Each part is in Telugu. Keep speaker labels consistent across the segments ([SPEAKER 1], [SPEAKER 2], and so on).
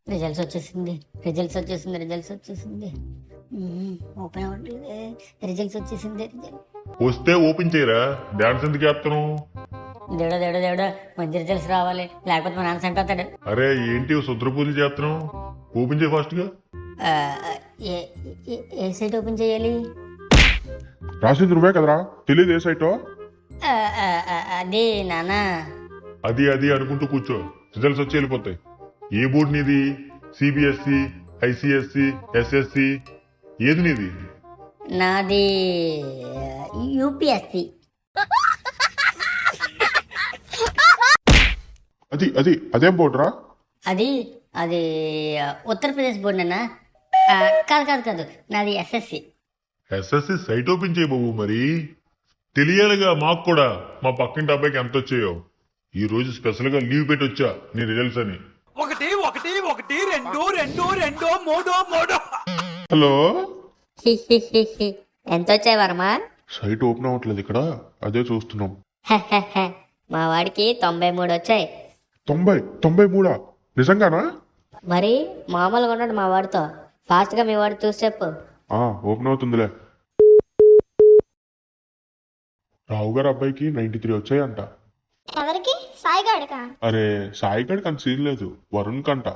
[SPEAKER 1] రిజల్ట్స్ వచ్చేసింది. ఓపెన్ అవ్వట్లేదు. రిజల్ట్స్ వచ్చేసింది.
[SPEAKER 2] వస్తే ఓపెన్ చేయరా, డాన్స్ ఎందుకు చేస్తాను?
[SPEAKER 1] దేవుడా మంచి రిజల్ట్స్ రావాలి, లేకపోతే మా నాన్న చంపేస్తాడు.
[SPEAKER 2] అరే ఏంటి శుద్ర పూజలు చేస్తున్నావు? ఓపెన్ చేయి ఫాస్ట్ గా.
[SPEAKER 1] ఆ, ఏ ఏ సైట్ ఓపెన్ చేయాలి?
[SPEAKER 3] రాసింది నువ్వే కదరా, తెలియదు ఏ సైటో.
[SPEAKER 1] అది నాన్న.
[SPEAKER 2] అది అది అనుకుంటూ కూర్చో, రిజల్ట్స్ వచ్చి వెళ్ళిపోతాయి. ఏ బోర్డు నీది? సిబిఎస్ఈ, ఐసిఎస్సి, ఎస్ఎస్సి, ఏది నీది?
[SPEAKER 1] నాది యూపీఎస్సి.
[SPEAKER 3] అదేం బోర్డురా?
[SPEAKER 1] అది అది ఉత్తరప్రదేశ్ బోర్డు నాన్న. కాదు, నాది ఎస్ఎస్సి.
[SPEAKER 2] ఎస్ఎస్సి సైట్ ఓపెన్ చేయ బాబు. మరి తెలియాలిగా మాకు కూడా, మా పక్కింటి అబ్బాయికి ఎంత వచ్చాయో. ఈ రోజు స్పెషల్ గా లీవ్ పెట్టి వచ్చా నీ రిజల్ట్స్ అని.
[SPEAKER 4] 1 1 1 2 2 2 3
[SPEAKER 3] హలో,
[SPEAKER 1] ఎంత వచ్చాయి వర్మ?
[SPEAKER 3] సైట్ ఓపెన్ అవ్వట్లేదు ఇక్కడ, అదే చూస్తున్నాం.
[SPEAKER 1] మా వాడికి 93 వచ్చాయి.
[SPEAKER 3] 93 నిజంగానా?
[SPEAKER 1] మరి మామూలుగా ఉన్నాడు మా వాడితో. ఫాస్ట్ గా మీ వాడు చూసి చెప్పు.
[SPEAKER 3] ఓపెన్ అవుతుందిలే. రావు గారు అబ్బాయికి 93 వచ్చాయంట.
[SPEAKER 5] ఎవరికి? సాయిగాడికా?
[SPEAKER 3] అరే సాయి గడికి అంత సీన్ లేదు, వరుణ్ కంట.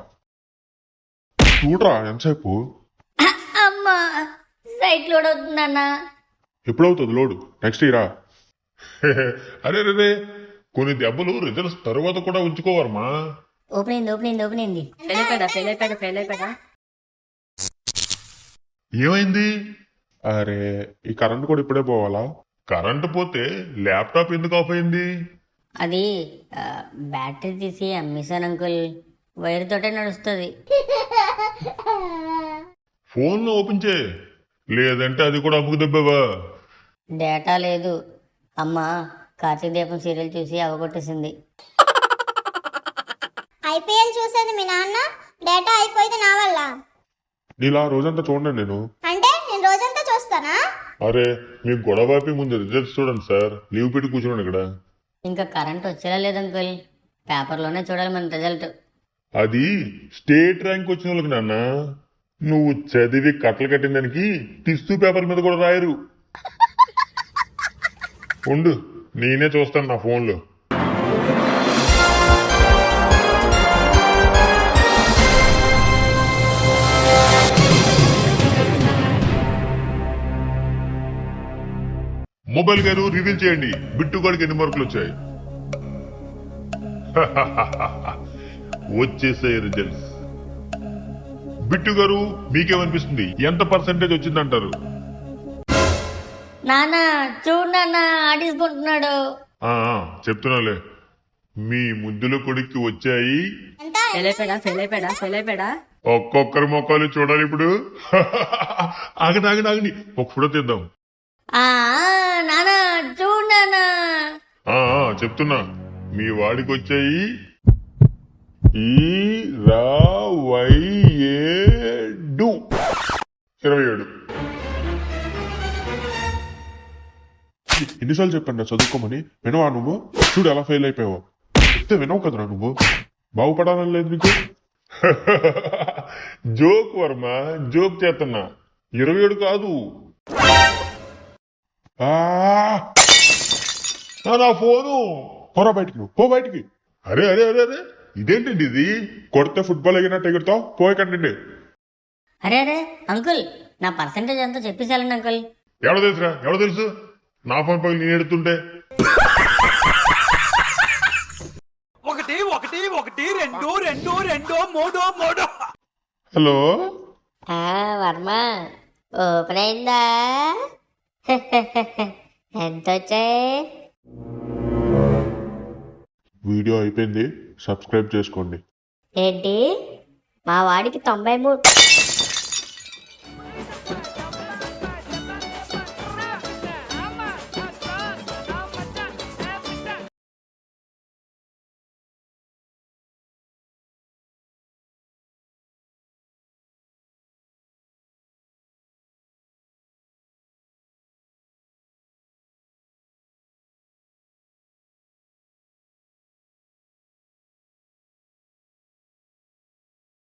[SPEAKER 3] చూడరా ఎంతసేపు.
[SPEAKER 1] అమ్మా, సైట్ లోడ్ అవుతుందన్న.
[SPEAKER 3] ఎప్పుడవుతుంది లోడు? నెక్స్ట్ ఇయరా?
[SPEAKER 2] అరే రే, కొన్ని దెబ్బలు రిజల్ట్స్ తరువాత కూడా ఉంచుకోవరమా.
[SPEAKER 1] ఓపెన్ అయింది. ఫెయిల్ అయిపోయా.
[SPEAKER 2] ఏమైంది?
[SPEAKER 3] అరే ఈ కరెంట్ కూడా ఇప్పుడే పోవాలా?
[SPEAKER 2] కరెంటు పోతే ల్యాప్టాప్ ఎందుకు ఆఫ్ అయింది?
[SPEAKER 1] అది బ్యాటరీ తీసి అమ్మేశాను అంకుల్. వైర్ తోటే నడుస్తుంది.
[SPEAKER 2] ఫోన్ ఓపెన్ చే, లేదంటే అది కూడా అమ్ముకు దెబ్బవా.
[SPEAKER 1] డేటా లేదు. అమ్మ కార్తీక దీపం సీరియల్ చూసి అవగొట్టేసింది.
[SPEAKER 5] ఐపీఎల్ చూసేది మీ నాన్న, డేటా అయిపోయింది నా వల్ల.
[SPEAKER 3] నీలా రోజంతా చూడండి నేను.
[SPEAKER 5] అంటే నేను రోజంతా చూస్తానా?
[SPEAKER 2] అరే మీకు గొడవ ఆపి ముందు రిజల్ట్స్ చూడండి సార్. లీవ్ పెట్టి కూర్చున్నాను ఇక్కడ.
[SPEAKER 1] ఇంకా కరెంట్ వచ్చేలా లేదు అంకుల్. పేపర్లోనే చూడాలి మన రిజల్ట్.
[SPEAKER 2] అది స్టేట్ ర్యాంక్ వచ్చిన వాళ్ళకి నాన్న. నువ్వు చదివి కట్టలు కట్టిన దానికి టిష్యూ పేపర్ మీద కూడా రాయరు. ఉండు, నేనే చూస్తాను నా ఫోన్లో. మొబైల్ గారు రివీల్ చేయండి, బిట్టుగాడికి ఎన్ని మార్కులు వచ్చాయి? వచ్చేసాయి రిజల్ట్స్. బిట్టు గారు మీకేమనిపిస్తుంది, ఎంత పర్సెంటేజ్ వచ్చిందంటారు?
[SPEAKER 1] నాన్న చూడు నాన్న, ఆడేసుకుంటున్నాడు.
[SPEAKER 2] చెప్తున్నాలే, మీ ముద్దుల కొడుక్కి వచ్చాయి.
[SPEAKER 1] ఫెయిల్ అయిపోయాడా?
[SPEAKER 2] ఒక్కొక్కరి మొక్కలు చూడాలి ఇప్పుడు. ఆగండి, ఒక ఫోటో తీద్దాం.
[SPEAKER 1] నాన్న చూడు నాన్న.
[SPEAKER 2] చెప్తున్నా, మీ వాడికి వచ్చాయి 27.
[SPEAKER 3] ఎన్నిసార్లు చెప్పండి చదువుకోమని, వినవా నువ్వు? చూడు ఎలా ఫెయిల్ అయిపోయావు. చెప్తే వినవు కదరా నువ్వు. బాగుపడాలని లేదు నీకు.
[SPEAKER 2] జోక్ వర్మ, జోక్ చేస్తున్నా. 27 కాదు. నా ఫోను.
[SPEAKER 3] పోరా బయటికి, నువ్వు పో బయటికి.
[SPEAKER 2] అరే ఇదేంటండి ఇది?
[SPEAKER 3] కొడితే ఫుట్బాల్ ఎగినట్టు ఎగురుతావు, పోయకండి.
[SPEAKER 1] అరే అంకుల్, నా పర్సెంటేజ్ ఎంతో చెప్పేసాలండి అంకుల్.
[SPEAKER 2] ఎవడో తెలుసు? నా ఫోన్ పక్కన నేను ఎడుతుంటే.
[SPEAKER 4] 1 1 1 2 2 3
[SPEAKER 3] హలో,
[SPEAKER 1] వర్మ ఓపెన్ అయిందా? ఎంత వచ్చాయి?
[SPEAKER 3] వీడియో అయిపోయింది, సబ్స్క్రైబ్ చేసుకోండి.
[SPEAKER 1] ఏంటి, మా వాడికి 93?